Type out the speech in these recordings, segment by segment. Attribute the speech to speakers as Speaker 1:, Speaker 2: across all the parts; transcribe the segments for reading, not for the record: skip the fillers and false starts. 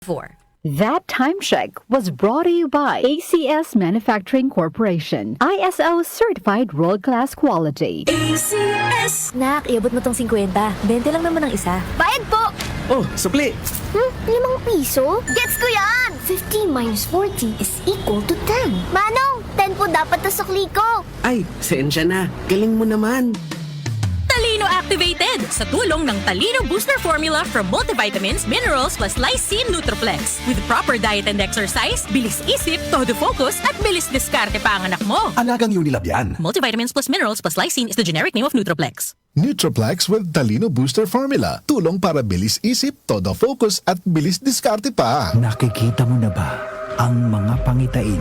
Speaker 1: 4.
Speaker 2: That time check was brought to you by ACS Manufacturing Corporation, ISO certified world-class quality.
Speaker 3: ACS!
Speaker 4: Nak, iabot mo tong 50. 20 lang naman ang isa.
Speaker 3: Bayad po!
Speaker 5: Oh, supli!
Speaker 3: 5 piso? Gets ko yan! 50 minus 40 is equal to 10. Manong, 10 po dapat na sukli ko.
Speaker 5: Ay, sensya na. Galing mo naman.
Speaker 1: Talino Activated sa tulong ng Talino Booster Formula from multivitamins, minerals plus lysine Nutroplex. With proper diet and exercise, bilis isip, todo focus at bilis diskarte pa ang anak mo.
Speaker 6: Alagang Unilab yan.
Speaker 1: Multivitamins plus minerals plus lysine is the generic name of Nutroplex.
Speaker 6: Nutroplex with Talino Booster Formula. Tulong para bilis isip, todo focus at bilis diskarte pa.
Speaker 7: Nakikita mo na ba ang mga pangitain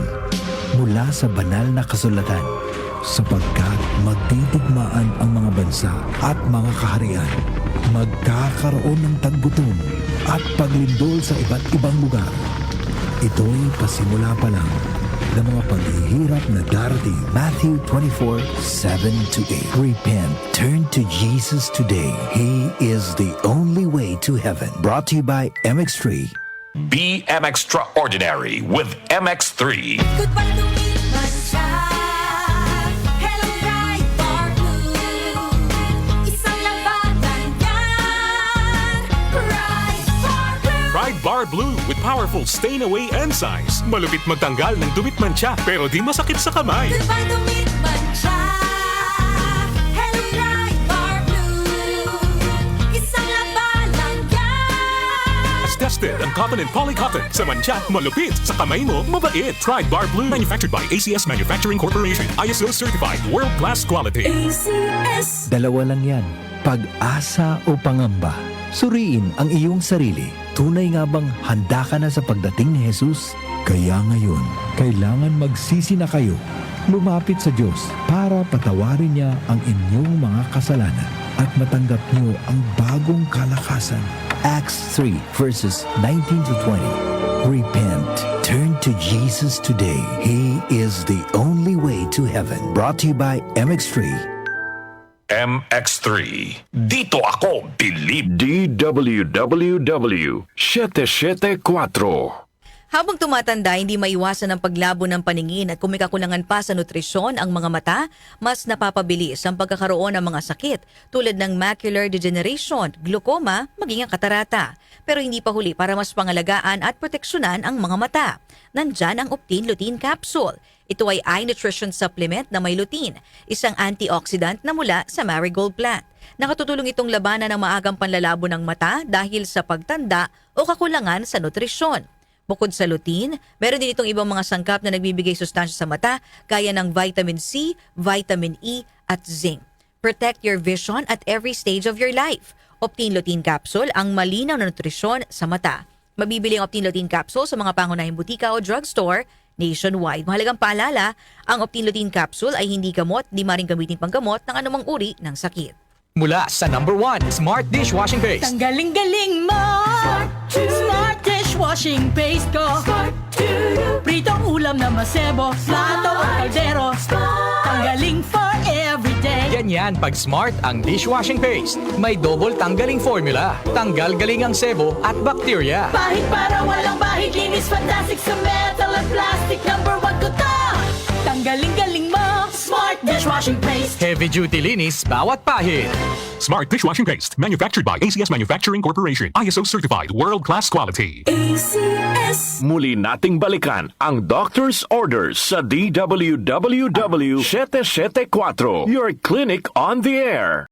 Speaker 7: mula sa banal na kasulatan? Sapagkat magtitigmaan ang mga bansa at mga kaharian. Magkakaroon ng taggutom at paglindol sa iba't ibang lugar. Ito'y pasimula pa lang ng mga paghihirap na darating. Matthew 24:7-8. Repent, turn to Jesus today. He is the only way to heaven. Brought to you by MX3.
Speaker 8: Be Extraordinary with MX3.
Speaker 3: Goodbye to me, Masya. Hello, Ride Bar Blue. Isang labanan yan. Ride Bar Blue.
Speaker 9: Ride Bar Blue with powerful stain-away enzymes. Malupit magtanggal ng dumit mancha pero di masakit sa kamay.
Speaker 3: Goodbye to me, Masya. Hello, Ride Bar Blue. Isang labanan yan.
Speaker 9: As tested ang cotton and polycotton. Sa mancha, malupit. Sa kamay mo, mabait. Ride Bar Blue. Manufactured by ACS Manufacturing Corporation. ISO certified world-class quality.
Speaker 3: ACS.
Speaker 7: Dalawa lang yan, pag-asa o pangamba. Suriin ang iyong sarili. Tunay nga bang handa ka na sa pagdating ni Jesus? Kaya ngayon, kailangan magsisi na kayo. Lumapit sa Diyos para patawarin niya ang inyong mga kasalanan at matanggap niyo ang bagong kalakasan. Acts 3 verses 19-20. Repent. Turn to Jesus today. He is the only way to heaven. Brought to you by MX3.
Speaker 8: MX3. Dito ako bilib.
Speaker 10: DWWW 774.
Speaker 1: Habang tumatanda, hindi maiwasan ang paglabo ng paningin at kung may kakulangan pa sa nutrisyon ang mga mata, mas napapabilis ang pagkakaroon ng mga sakit tulad ng macular degeneration, glaucoma, maging ang katarata. Pero hindi pa huli para mas pangalagaan at proteksyonan ang mga mata. Nandyan ang Optin Lutein Capsule. Ito ay eye nutrition supplement na may lutein, isang antioxidant na mula sa marigold plant. Nakatutulong itong labanan ng maagang panlalabo ng mata dahil sa pagtanda o kakulangan sa nutrisyon. Bukod sa lutein, meron din itong ibang mga sangkap na nagbibigay sustansya sa mata gaya ng vitamin C, vitamin E at zinc. Protect your vision at every stage of your life. Optin Lutein Capsule ang malinaw na nutrisyon sa mata. Mabibili ang Optin Lutein Capsule sa mga pangunahing butika o drugstore nationwide. Mahalagang paalala, ang Optin Lutein Capsule ay hindi gamot, di maring gamitin panggamot ng anumang uri ng sakit.
Speaker 11: Mula sa #1 Smart Dishwashing Paste.
Speaker 3: Ang galing-galing mo. Smart dishwashing paste ko. Pritong ulam na masebo. Plato o kaldero. Tanggaling for everyday.
Speaker 11: Ganyan pag Smart ang dishwashing paste. May double tanggaling formula. Tanggal galing ang sebo at bakterya.
Speaker 3: Bahid para walang bahid. Linis fantastic sa metal at plastic. #1 ko to. Tanggaling-galing mo. Smart dishwashing paste.
Speaker 11: Heavy duty linis bawat pahid.
Speaker 9: Smart Dishwashing Paste. Manufactured by ACS Manufacturing Corporation. ISO certified world-class quality.
Speaker 3: ACS.
Speaker 10: Muli nating balikan ang doctor's orders sa DWWW 774. Your clinic on the air.